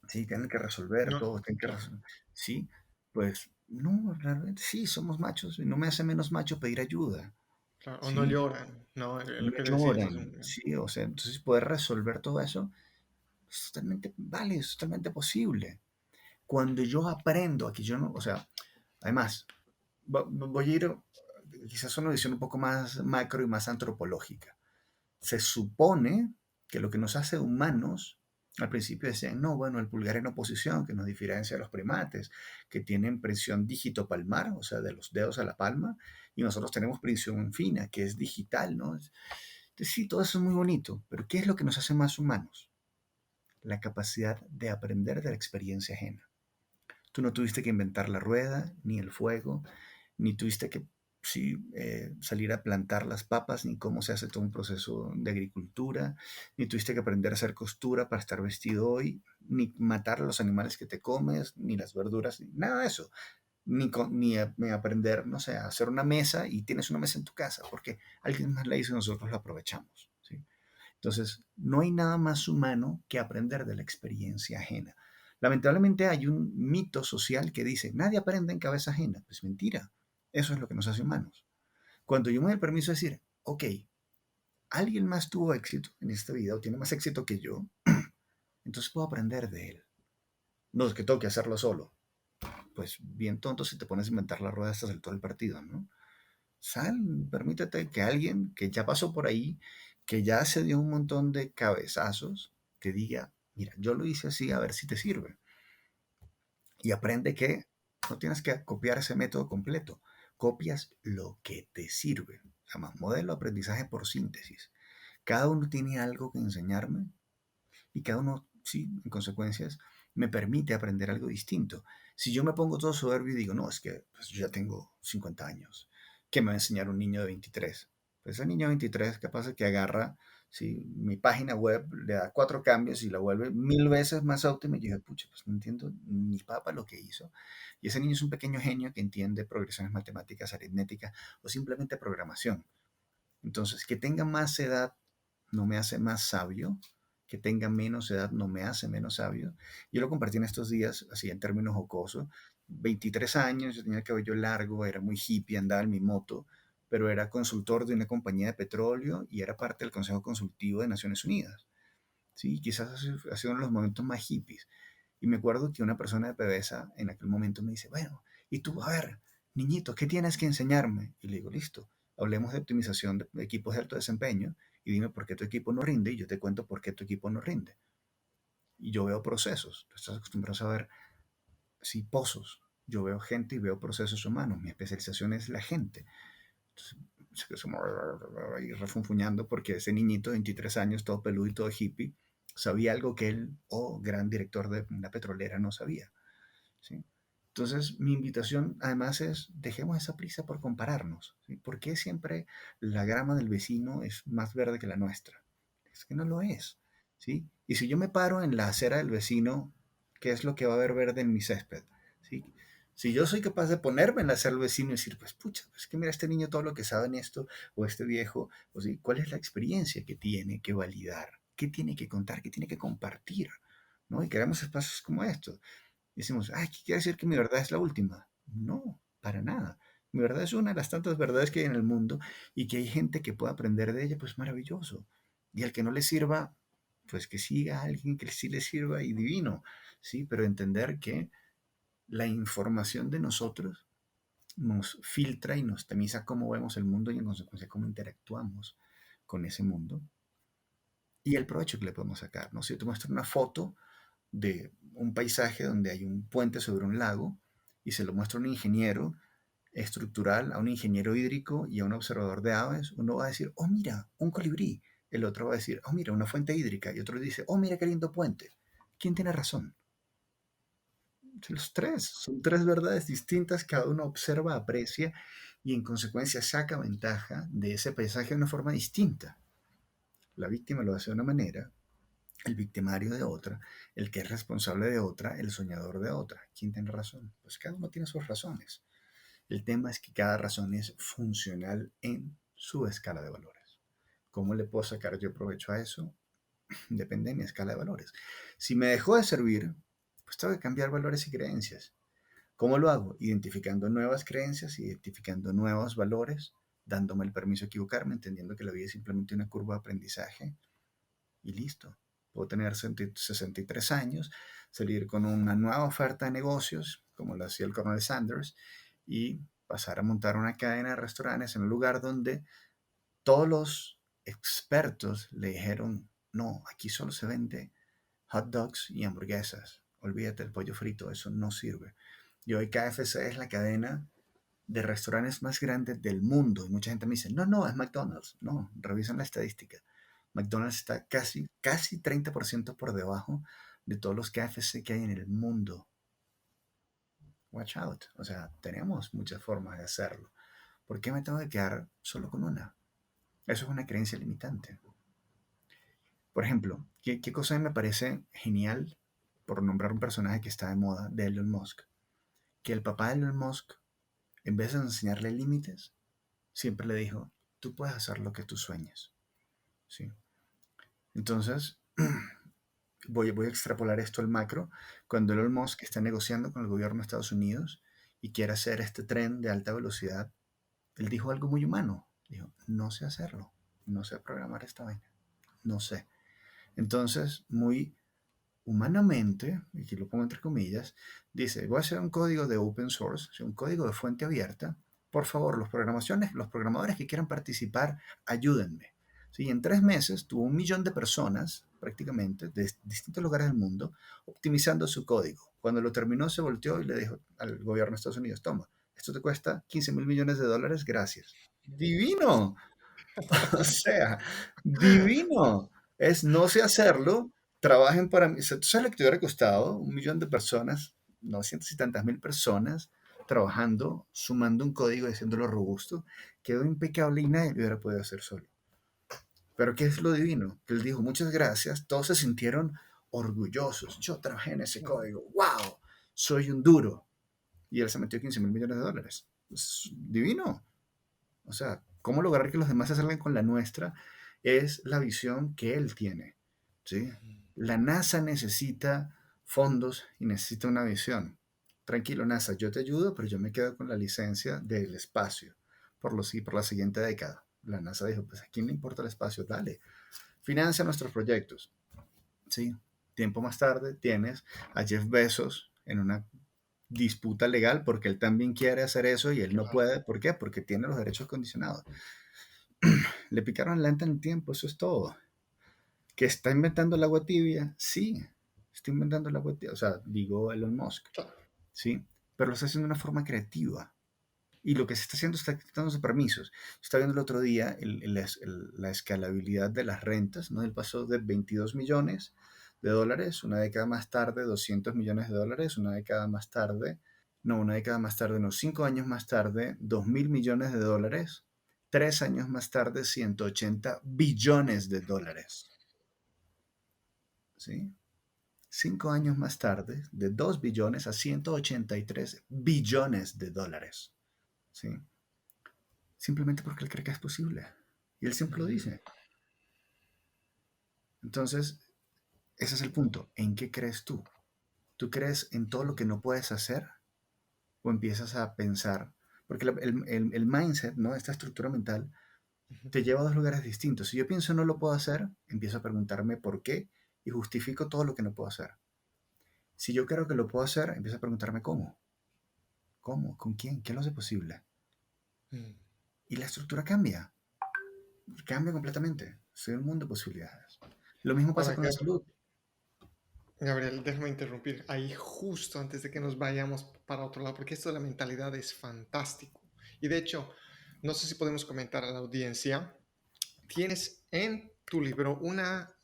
sí, tienen que resolver No, todo, tienen que claro, resolver, sí, pues no, realmente sí, somos machos, y no me hace menos macho pedir ayuda, claro. O no ¿sí? lloran, ¿no? No Lo que decías es lloran, un... sí, o sea, entonces poder resolver todo eso Es totalmente válido, es totalmente posible. Cuando yo aprendo, aquí yo no, o sea, además, voy a ir quizás a una visión un poco más macro y más antropológica. Se supone que lo que nos hace humanos, al principio decían, no, bueno, el pulgar en oposición, que nos diferencia de los primates, que tienen presión dígito palmar, o sea, de los dedos a la palma, y nosotros tenemos presión fina, que es digital, ¿no? Entonces, sí, todo eso es muy bonito, pero ¿qué es lo que nos hace más humanos? La capacidad de aprender de la experiencia ajena. Tú no tuviste que inventar la rueda, ni el fuego, ni tuviste que sí, salir a plantar las papas, ni cómo se hace todo un proceso de agricultura, ni tuviste que aprender a hacer costura para estar vestido hoy, ni matar a los animales que te comes, ni las verduras, ni nada de eso. Ni aprender, no sé, a hacer una mesa y tienes una mesa en tu casa, porque alguien más la hizo y nosotros la aprovechamos. ¿Sí? Entonces, no hay nada más humano que aprender de la experiencia ajena. Lamentablemente hay un mito social que dice, nadie aprende en cabeza ajena. Pues mentira, eso es lo que nos hace humanos. Cuando yo me doy el permiso de decir, ok, alguien más tuvo éxito en esta vida o tiene más éxito que yo, entonces puedo aprender de él. No es que tengo que hacerlo solo. Pues bien tonto si te pones a inventar la rueda hasta el todo el partido, ¿no? Sal, permítete que alguien que ya pasó por ahí, que ya se dio un montón de cabezazos, te diga, mira, yo lo hice así, a ver si te sirve. Y aprende que no tienes que copiar ese método completo, copias lo que te sirve. Se llama modelo de aprendizaje por síntesis. Cada uno tiene algo que enseñarme y cada uno, sí, en consecuencias, me permite aprender algo distinto. Si yo me pongo todo soberbio y digo, no, es que pues, yo ya tengo 50 años, ¿qué me va a enseñar un niño de 23? Pues ese niño de 23 capaz de que agarra, si mi página web le da 4 cambios y la vuelve 1000 veces más óptima, y yo dije, pucha, pues no entiendo ni papa lo que hizo. Y ese niño es un pequeño genio que entiende progresiones matemáticas, aritmética o simplemente programación. Entonces, que tenga más edad no me hace más sabio, que tenga menos edad no me hace menos sabio. Yo lo compartí en estos días, así en términos jocosos. 23 años, yo tenía el cabello largo, era muy hippie, andaba en mi moto, pero era consultor de una compañía de petróleo y era parte del Consejo Consultivo de Naciones Unidas. Sí, quizás ha sido uno de los momentos más hippies. Y me acuerdo que una persona de PDVSA en aquel momento me dice, bueno, y tú, a ver, niñito, ¿qué tienes que enseñarme? Y le digo, listo, hablemos de optimización de equipos de alto desempeño y dime por qué tu equipo no rinde y yo te cuento por qué tu equipo no rinde. Y yo veo procesos, tú estás acostumbrado a ver, sí, pozos. Yo veo gente y veo procesos humanos. Mi especialización es la gente. Entonces, y refunfuñando porque ese niñito de 23 años, todo peludo y todo hippie, sabía algo que él, gran director de una petrolera, no sabía. ¿Sí? Entonces, mi invitación además es, dejemos esa prisa por compararnos. ¿Sí? ¿Por qué siempre la grama del vecino es más verde que la nuestra? Es que no lo es. ¿Sí? Y si yo me paro en la acera del vecino, ¿qué es lo que va a haber verde en mi césped? ¿Sí? Si yo soy capaz de ponerme en la acera del vecino y decir, pues pucha, pues que mira este niño todo lo que sabe en esto, o este viejo, o sí, ¿cuál es la experiencia que tiene que validar? ¿Qué tiene que contar? ¿Qué tiene que compartir? ¿No? Y queremos espacios como estos. Decimos, ay, ¿qué quiere decir que mi verdad es la última? No, para nada. Mi verdad es una de las tantas verdades que hay en el mundo y que hay gente que pueda aprender de ella, pues maravilloso. Y al que no le sirva, pues que siga a alguien que sí le sirva y divino, ¿sí? Pero entender que la información de nosotros nos filtra y nos tamiza cómo vemos el mundo y en consecuencia cómo interactuamos con ese mundo y el provecho que le podemos sacar, ¿no? Si yo te muestro una foto de un paisaje donde hay un puente sobre un lago y se lo muestra a un ingeniero estructural, a un ingeniero hídrico y a un observador de aves, uno va a decir, oh mira, un colibrí. El otro va a decir, oh mira, una fuente hídrica. Y otro dice, oh mira, qué lindo puente. ¿Quién tiene razón? Los tres, son tres verdades distintas, cada uno observa, aprecia y en consecuencia saca ventaja de ese paisaje de una forma distinta. La víctima lo hace de una manera, el victimario de otra, el que es responsable de otra, el soñador de otra. ¿Quién tiene razón? Pues cada uno tiene sus razones. El tema es que cada razón es funcional en su escala de valores. ¿Cómo le puedo sacar yo provecho a eso? Depende de mi escala de valores. Si me dejó de servir, pues tengo que cambiar valores y creencias. ¿Cómo lo hago? Identificando nuevas creencias, identificando nuevos valores, dándome el permiso de equivocarme, entendiendo que la vida es simplemente una curva de aprendizaje y listo. puedo tener 63 años, salir con una nueva oferta de negocios, como lo hacía el Colonel Sanders, y pasar a montar una cadena de restaurantes en un lugar donde todos los expertos le dijeron, no, aquí solo se vende hot dogs y hamburguesas. Olvídate del pollo frito, eso no sirve. Y hoy KFC es la cadena de restaurantes más grandes del mundo. Y mucha gente me dice, no, no, es McDonald's. No, revisan la estadística. McDonald's está casi 30% por debajo de todos los KFC que hay en el mundo. Watch out. O sea, tenemos muchas formas de hacerlo. ¿Por qué me tengo que quedar solo con una? Eso es una creencia limitante. Por ejemplo, ¿qué cosa me parece genial, por nombrar un personaje que está de moda, de Elon Musk? Que el papá de Elon Musk, en vez de enseñarle límites, siempre le dijo, tú puedes hacer lo que tú sueñes. ¿Sí? Entonces, voy a extrapolar esto al macro. Cuando Elon Musk está negociando con el gobierno de Estados Unidos y quiere hacer este tren de alta velocidad, él dijo algo muy humano. Dijo, no sé hacerlo, no sé programar esta vaina, no sé. Entonces, muy humanamente, y aquí lo pongo entre comillas, dice, voy a hacer un código de open source, un código de fuente abierta. Por favor, los programadores que quieran participar, ayúdenme. ¿Sí? En 3 meses tuvo 1 millón de personas, prácticamente, de distintos lugares del mundo, optimizando su código. Cuando lo terminó, se volteó y le dijo al gobierno de Estados Unidos, toma, esto te cuesta 15.000 millones de dólares, gracias. Divino. O sea, divino. Es no sé hacerlo, trabajen para mí. ¿Tú sabes lo que te hubiera costado? 1 millón de personas, 900 y tantas mil personas trabajando, sumando un código y haciéndolo robusto. Quedó impecable y nadie lo hubiera podido hacer solo. Pero ¿qué es lo divino? Que él dijo, muchas gracias, todos se sintieron orgullosos. Yo trabajé en ese código, wow, soy un duro. Y él se metió 15.000 millones de dólares. Es divino. O sea, cómo lograr que los demás se salgan con la nuestra es la visión que él tiene. ¿Sí? La NASA necesita fondos y necesita una visión. Tranquilo, NASA, yo te ayudo, pero yo me quedo con la licencia del espacio por la siguiente década. La NASA dijo, pues a quién le importa el espacio, dale, financia nuestros proyectos. ¿Sí? Tiempo más tarde tienes a Jeff Bezos en una disputa legal porque él también quiere hacer eso y él no Claro. puede. ¿Por qué? Porque tiene los derechos condicionados. Le picaron lenta en el tiempo, eso es todo. ¿Que está inventando el agua tibia? Sí, está inventando el agua tibia. O sea, digo Elon Musk, Claro. ¿sí? Pero lo está haciendo de una forma creativa. Y lo que se está haciendo está quitándose permisos. Estaba viendo el otro día la escalabilidad de las rentas, ¿no? Él pasó de 22 millones de dólares, una década más tarde, 200 millones de dólares, una década más tarde, no, 5 años más tarde, 2.000 millones de dólares, 3 años más tarde, 180 billones de dólares, ¿sí? 5 años más tarde, de 2 billones a 183 billones de dólares, ¿sí? Simplemente porque él cree que es posible. Y él siempre lo dice. Entonces, ese es el punto. ¿En qué crees tú? ¿Tú crees en todo lo que no puedes hacer? ¿O empiezas a pensar? Porque el mindset, ¿no? Esta estructura mental, te lleva a dos lugares distintos. Si yo pienso no lo puedo hacer, empiezo a preguntarme por qué y justifico todo lo que no puedo hacer. Si yo creo que lo puedo hacer, empiezo a preguntarme cómo. ¿Cómo? ¿Con quién? ¿Qué lo hace posible? Y la estructura cambia. Cambia completamente. Soy un mundo de posibilidades. Lo mismo pasa Ahora, con la salud. Gabriel, déjame interrumpir ahí justo antes de que nos vayamos para otro lado, porque esto de la mentalidad es fantástico. Y de hecho, no sé si podemos comentar a la audiencia, tienes en tu libro una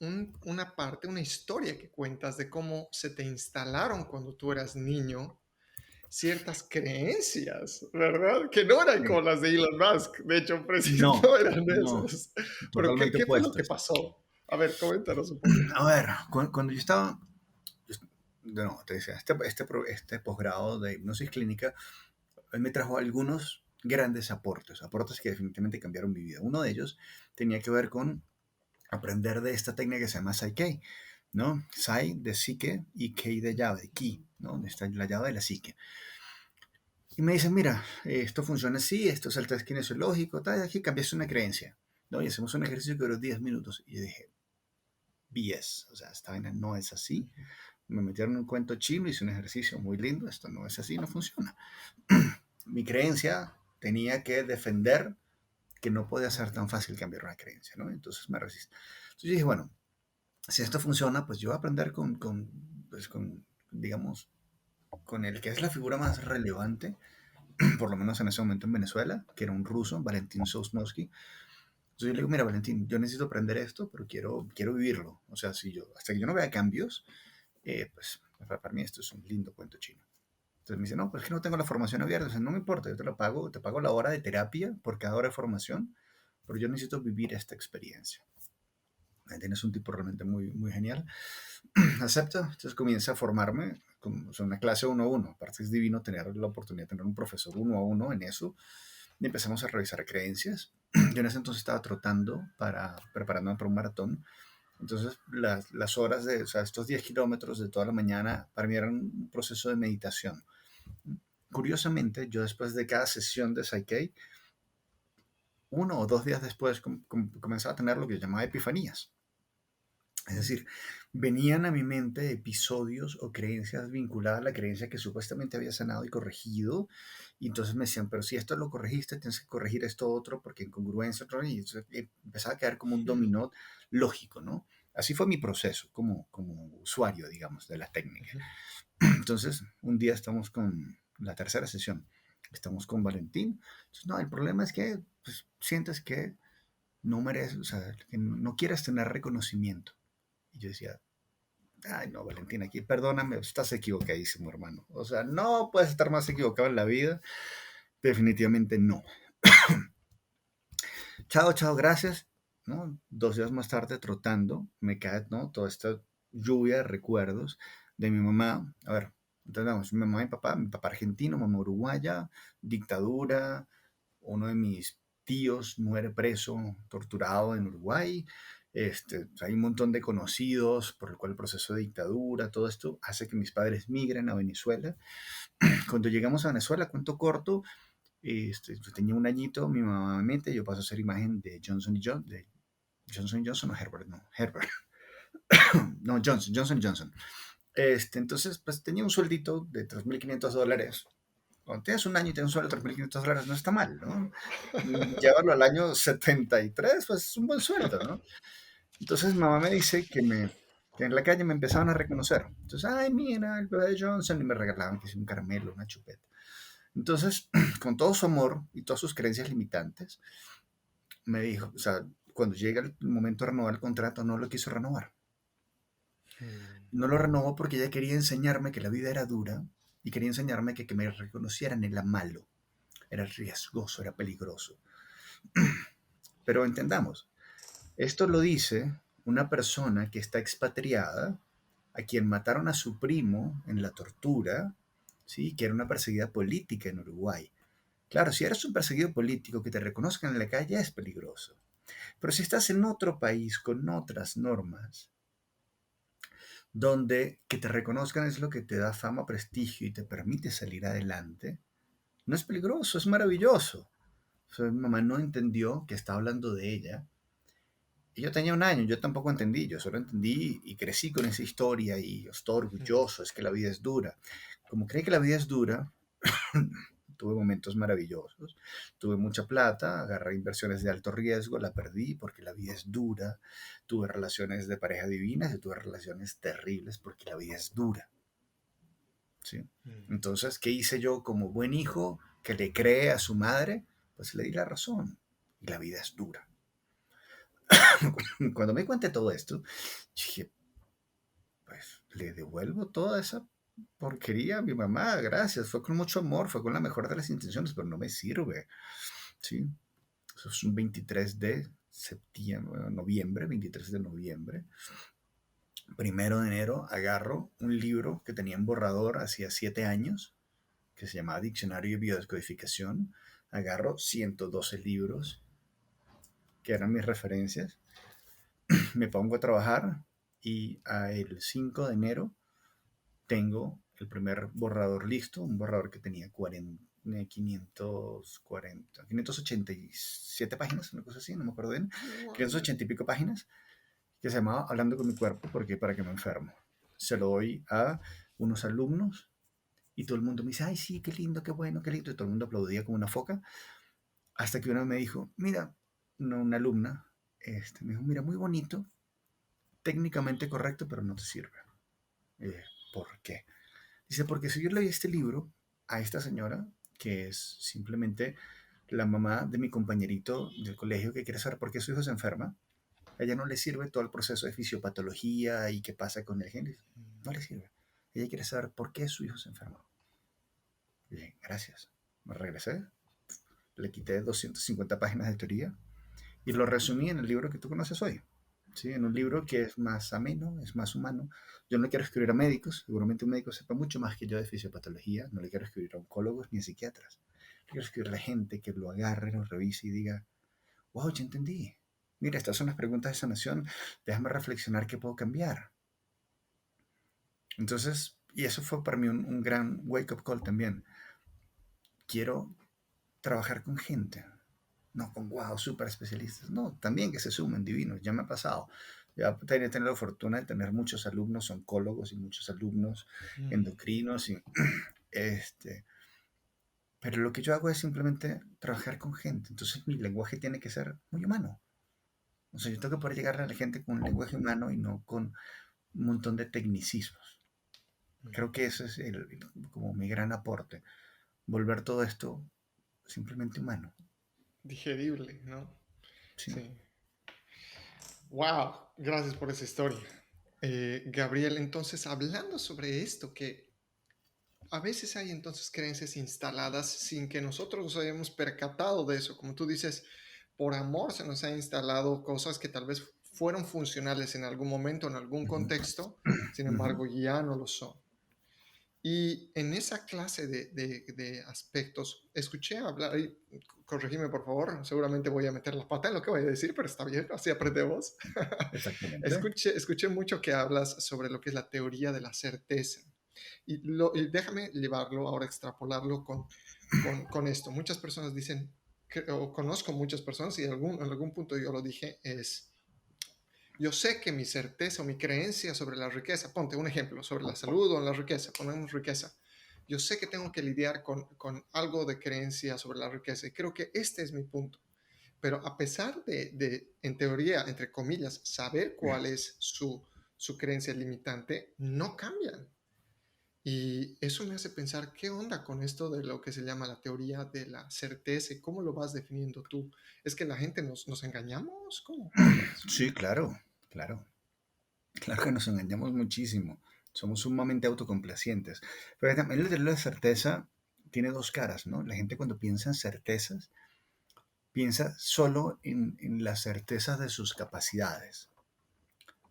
parte, una historia que cuentas de cómo se te instalaron cuando tú eras niño ciertas creencias, ¿verdad? Que no eran como Sí. las de Elon Musk, de hecho, No, no eran de no, esas. Pero, ¿qué, totalmente qué fue lo que opuestas. pasó? A ver, coméntanos un poco. A ver, cuando yo estaba, de nuevo, te decía, este posgrado de hipnosis clínica, él me trajo algunos grandes aportes que definitivamente cambiaron mi vida. Uno de ellos tenía que ver con aprender de esta técnica que se llama Psyche, ¿no? Psy de psique y Key de llave, de key, ¿no? Donde está la llave de la psique. Y me dicen, mira, esto funciona así, esto es el test kinesiológico, tal, y aquí cambias una creencia, ¿no? Y hacemos un ejercicio que duró 10 minutos. Y yo dije, BS. O sea, esta vaina no es así. Me metieron en un cuento chino, hice un ejercicio muy lindo, esto no es así, no funciona. Mi creencia tenía que defender que no podía ser tan fácil cambiar una creencia, ¿no? Entonces me resistí. Entonces dije, bueno, si esto funciona, pues yo voy a aprender pues digamos, con el que es la figura más relevante, por lo menos en ese momento en Venezuela, que era un ruso, Valentín Sosnovsky. Entonces yo le digo, mira, Valentín, yo necesito aprender esto, pero quiero vivirlo. O sea, hasta que yo no vea cambios, pues para mí esto es un lindo cuento chino. Entonces me dice, no, pues es que no tengo la formación abierta. O sea, no me importa, yo te pago la hora de terapia por cada hora de formación, pero yo necesito vivir esta experiencia. Tienes un tipo realmente muy, muy genial. Acepta, entonces comienza a formarme, o sea, una clase uno a uno. Aparte es divino tener la oportunidad de tener un profesor uno a uno en eso. Y empezamos a revisar creencias. Yo en ese entonces estaba trotando preparándome para un maratón. Entonces las horas o sea, estos 10 kilómetros de toda la mañana, para mí eran un proceso de meditación. Curiosamente, yo después de cada sesión de Psyche, 1 o 2 días después comenzaba a tener lo que llamaba epifanías. Es decir, venían a mi mente episodios o creencias vinculadas a la creencia que supuestamente había sanado y corregido, y entonces me decían, pero si esto lo corregiste, tienes que corregir esto otro, porque incongruencia, otro, y entonces empezaba a quedar como un dominó lógico, ¿no? Así fue mi proceso como usuario, digamos, de la técnica. Entonces, un día estamos con la tercera sesión, estamos con Valentín. Entonces, no, el problema es que pues, sientes que no mereces, o sea, que no quieres tener reconocimiento. Y yo decía, ay, no, Valentín, aquí, perdóname, estás equivocadísimo, hermano. O sea, no puedes estar más equivocado en la vida. Definitivamente no. Chao, chao, gracias. ¿No? 2 días más tarde, trotando, me cae, ¿no? Toda esta lluvia de recuerdos de mi mamá. A ver, entendamos, mi papá argentino, mamá uruguaya, dictadura, uno de mis tíos muere preso, torturado en Uruguay. Hay un montón de conocidos por el cual el proceso de dictadura, todo esto hace que mis padres migren a Venezuela. Cuando llegamos a Venezuela, cuento corto, yo tenía un añito, mi mamá me mete, yo paso a ser imagen de Johnson Johnson o Herbert, no, Herbert, no, Johnson Johnson. Entonces, pues tenía un sueldito de $3,500. Cuando tienes un año y tienes un sueldo de $3,500, no está mal, ¿no? Llevarlo al año 73, pues es un buen sueldo, ¿no? Entonces mamá me dice que en la calle me empezaban a reconocer. Entonces, ay, mira, el bebé de Johnson, y me regalaban que es un caramelo, una chupeta. Entonces, con todo su amor y todas sus creencias limitantes, me dijo, o sea, cuando llega el momento de renovar el contrato, no lo quiso renovar. No lo renovó porque ella quería enseñarme que la vida era dura y quería enseñarme que me reconocieran era malo, era riesgoso, era peligroso. Pero entendamos, esto lo dice una persona que está expatriada, a quien mataron a su primo en la tortura, ¿sí? Que era una perseguida política en Uruguay. Claro, si eres un perseguido político, que te reconozcan en la calle es peligroso. Pero si estás en otro país con otras normas, donde que te reconozcan es lo que te da fama, prestigio y te permite salir adelante, no es peligroso, es maravilloso. O sea, mi mamá no entendió que estaba hablando de ella. Y yo tenía un año, yo tampoco entendí, yo solo entendí y crecí con esa historia y estoy orgulloso, es que la vida es dura. Como creí que la vida es dura, tuve momentos maravillosos, tuve mucha plata, agarré inversiones de alto riesgo, la perdí porque la vida es dura, tuve relaciones de pareja divinas y tuve relaciones terribles porque la vida es dura. ¿Sí? Entonces, ¿qué hice yo como buen hijo que le cree a su madre? Pues le di la razón y la vida es dura. Cuando me cuente todo esto, dije, pues le devuelvo toda esa porquería a mi mamá, gracias, fue con mucho amor, fue con la mejor de las intenciones, pero no me sirve, ¿sí? Eso es un 23 de septiembre, noviembre, 23 de noviembre. 1 de enero agarro un libro que tenía en borrador hacía 7 años, que se llamaba Diccionario de Biodescodificación. Agarro 112 libros que eran mis referencias, me pongo a trabajar y el 5 de enero tengo el primer borrador listo, un borrador que tenía 587 páginas, una cosa así, no me acuerdo bien, 580 y pico páginas, que se llamaba Hablando con mi cuerpo, porque para que me enfermo. Se lo doy a unos alumnos y todo el mundo me dice, ay, sí, qué lindo, qué bueno, qué lindo. Y todo el mundo aplaudía como una foca. Hasta que una me dijo, mira, una alumna, me dijo, mira, muy bonito, técnicamente correcto, pero no te sirve. ¿Por qué? Dice, porque si yo leí este libro a esta señora, que es simplemente la mamá de mi compañerito del colegio que quiere saber por qué su hijo se enferma, a ella no le sirve todo el proceso de fisiopatología y qué pasa con el gen. No le sirve. Ella quiere saber por qué su hijo se enfermó. Bien, gracias. Me regresé, le quité 250 páginas de teoría y lo resumí en el libro que tú conoces hoy. ¿Sí? En un libro que es más ameno, es más humano. Yo no le quiero escribir a médicos, seguramente un médico sepa mucho más que yo de fisiopatología, no le quiero escribir a oncólogos ni a psiquiatras. Le quiero escribir a la gente que lo agarre, lo revise y diga, wow, ya entendí. Mira, estas son las preguntas de sanación, déjame reflexionar qué puedo cambiar. Entonces, y eso fue para mí un gran wake-up call también. Quiero trabajar con gente, no con wow, super especialistas, no, también que se sumen divinos, ya me ha pasado. Ya he tenido la fortuna de tener muchos alumnos oncólogos y muchos alumnos Mm. endocrinos, y, este, pero lo que yo hago es simplemente trabajar con gente, entonces mi lenguaje tiene que ser muy humano. O sea, yo tengo que poder llegar a la gente con un lenguaje humano y no con un montón de tecnicismos. Creo que ese es como mi gran aporte, volver todo esto simplemente humano. Digerible, ¿no? Sí. Sí. Wow, gracias por esa historia. Gabriel, entonces, hablando sobre esto, que a veces hay entonces creencias instaladas sin que nosotros nos hayamos percatado de eso. Como tú dices, por amor se nos ha instalado cosas que tal vez fueron funcionales en algún momento, en algún Ujú, contexto, sin ujú. embargo ya no lo son. Y en esa clase de aspectos, escuché hablar, y corregime por favor, seguramente voy a meter la pata en lo que voy a decir, pero está bien, así aprendemos. Exactamente. Escuché mucho que hablas sobre lo que es la teoría de la certeza. Y déjame llevarlo, ahora extrapolarlo con esto. Muchas personas dicen, o conozco muchas personas y en algún punto yo lo dije, es, yo sé que mi certeza o mi creencia sobre la riqueza, ponte un ejemplo, sobre la salud o la riqueza, ponemos riqueza. Yo sé que tengo que lidiar con algo de creencia sobre la riqueza y creo que este es mi punto. Pero a pesar en teoría, entre comillas, saber cuál es su creencia limitante, no cambian. Y eso me hace pensar, ¿qué onda con esto de lo que se llama la teoría de la certeza y cómo lo vas definiendo tú? ¿Es que la gente nos engañamos? ¿Cómo va eso? Sí, claro, claro. Claro que nos engañamos muchísimo. Somos sumamente autocomplacientes. Pero también el de la certeza tiene dos caras, ¿no? La gente cuando piensa en certezas, piensa solo en las certezas de sus capacidades.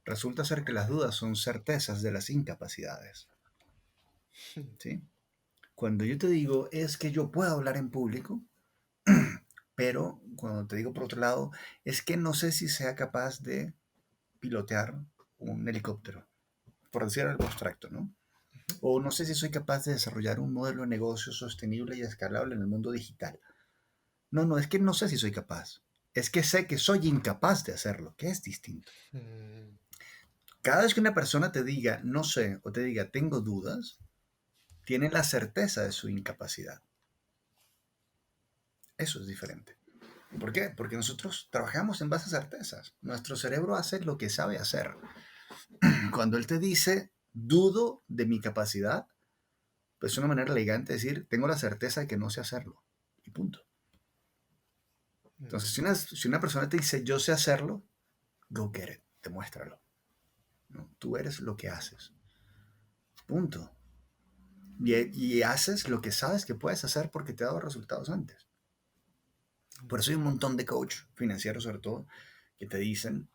Resulta ser que las dudas son certezas de las incapacidades, ¿sí? Cuando yo te digo es que yo puedo hablar en público, pero cuando te digo por otro lado, es que no sé si sea capaz de pilotear un helicóptero, por decir algo abstracto, ¿no? O no sé si soy capaz de desarrollar un modelo de negocio sostenible y escalable en el mundo digital. No, no, es que no sé si soy capaz. Es que sé que soy incapaz de hacerlo, que es distinto. Mm, Cada vez que una persona te diga no sé o te diga tengo dudas, tiene la certeza de su incapacidad. Eso es diferente. ¿Por qué? Porque nosotros trabajamos en base a certezas. Nuestro cerebro hace lo que sabe hacer. Cuando él te dice dudo de mi capacidad, pues es una manera elegante de decir tengo la certeza de que no sé hacerlo. Y punto. Entonces, mm, si una persona te dice, yo sé hacerlo, go get it, demuéstralo. ¿No? Tú eres lo que haces. Punto. Y haces lo que sabes que puedes hacer porque te ha dado resultados antes. Por eso hay un montón de coach financieros, sobre todo, que te dicen,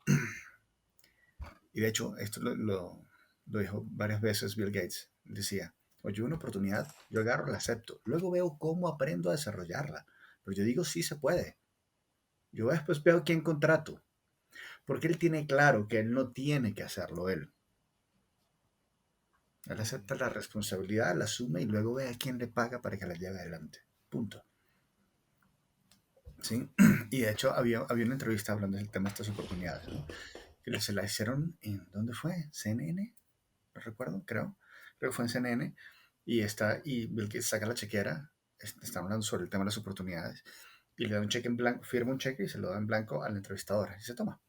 y de hecho, esto lo dijo varias veces Bill Gates, decía, oye, una oportunidad, yo agarro, la acepto, luego veo cómo aprendo a desarrollarla, pero yo digo, sí se puede. Yo después veo quién contrato, porque él tiene claro que él no tiene que hacerlo él. Él acepta mm. la responsabilidad, la asume y luego ve a quién le paga para que la lleve adelante. Punto. ¿Sí? Y de hecho había una entrevista hablando del tema de estas oportunidades, ¿no? que se la hicieron en, ¿dónde fue? CNN, no recuerdo, creo que fue en CNN, y el que saca la chequera, está hablando sobre el tema de las oportunidades, y le da un cheque en blanco, firma un cheque y se lo da en blanco a la entrevistadora, y dice, toma,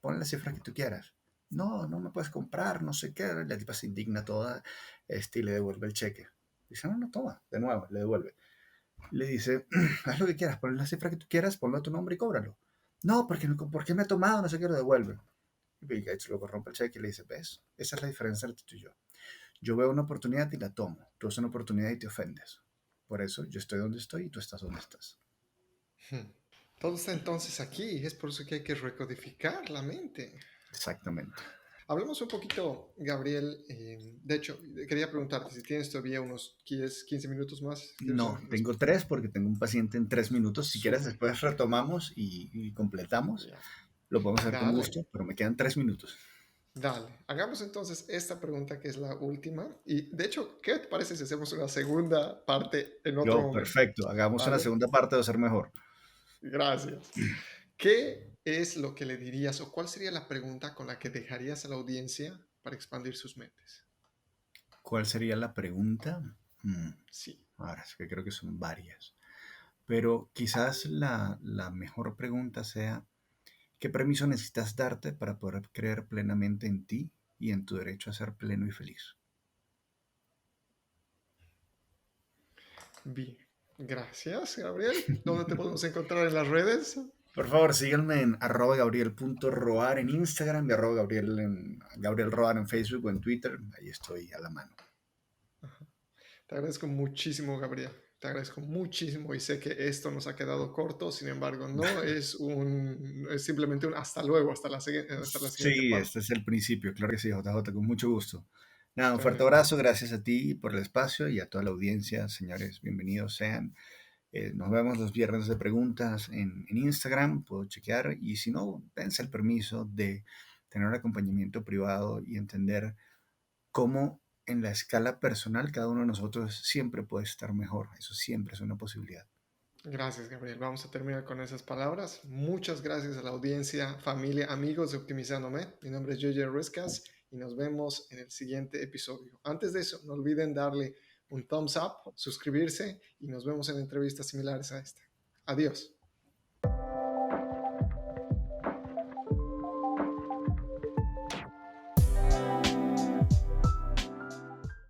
pon la cifra que tú quieras. No, no me puedes comprar, no sé qué. La tipa se indigna toda, y le devuelve el cheque. Dice, no, no, toma, de nuevo, le devuelve. Le dice, haz lo que quieras, pon la cifra que tú quieras, ponlo a tu nombre y cóbralo. No, porque, ¿por qué me ha tomado? No sé qué, lo devuelve. Y Bill Gates luego rompe el cheque y le dice, ves, esa es la diferencia entre tú y yo. Yo veo una oportunidad y la tomo. Tú ves una oportunidad y te ofendes. Por eso yo estoy donde estoy y tú estás donde estás. Hmm. Todo está entonces aquí, es por eso que hay que recodificar la mente. Exactamente. Hablemos un poquito, Gabriel. De hecho, quería preguntarte si tienes todavía unos 15 minutos más. ¿Quieres No, tengo tres porque tengo un paciente en 3 minutos. Si quieres, Súper. después retomamos y completamos. Ya. Lo podemos hacer con Dale, gusto, pero me quedan 3 minutos. dale. Hagamos entonces esta pregunta que es la última. Y de hecho, ¿qué te parece si hacemos una segunda parte en otro Yo, momento? perfecto. Hagamos una ¿Vale? segunda parte de ser mejor. Gracias. ¿Qué es lo que le dirías o cuál sería la pregunta con la que dejarías a la audiencia para expandir sus mentes? ¿Cuál sería la pregunta? Sí. Ahora, es que creo que son varias. Pero quizás la mejor pregunta sea, ¿qué permiso necesitas darte para poder creer plenamente en ti y en tu derecho a ser pleno y feliz? Bien. Gracias, Gabriel. ¿Dónde te podemos encontrar en las redes? Por favor, síganme en @gabriel.roar en Instagram y Gabriel Roar en Facebook o en Twitter. Ahí estoy a la mano. Te agradezco muchísimo, Gabriel. Te agradezco muchísimo y sé que esto nos ha quedado corto, sin embargo, no es es simplemente un hasta luego, hasta la siguiente Sí, parte. este es el principio, claro que sí, JJ, con mucho gusto. Nada, un fuerte Perfecto. abrazo, gracias a ti por el espacio y a toda la audiencia, señores, bienvenidos sean. Nos vemos los viernes de preguntas en Instagram, puedo chequear y si no, dense el permiso de tener un acompañamiento privado y entender cómo en la escala personal cada uno de nosotros siempre puede estar mejor. Eso siempre es una posibilidad. Gracias, Gabriel. Vamos a terminar con esas palabras. Muchas gracias a la audiencia, familia, amigos de Optimizándome. Mi nombre es JJ Riscas y nos vemos en el siguiente episodio. Antes de eso, no olviden darle un thumbs up, suscribirse y nos vemos en entrevistas similares a esta. Adiós.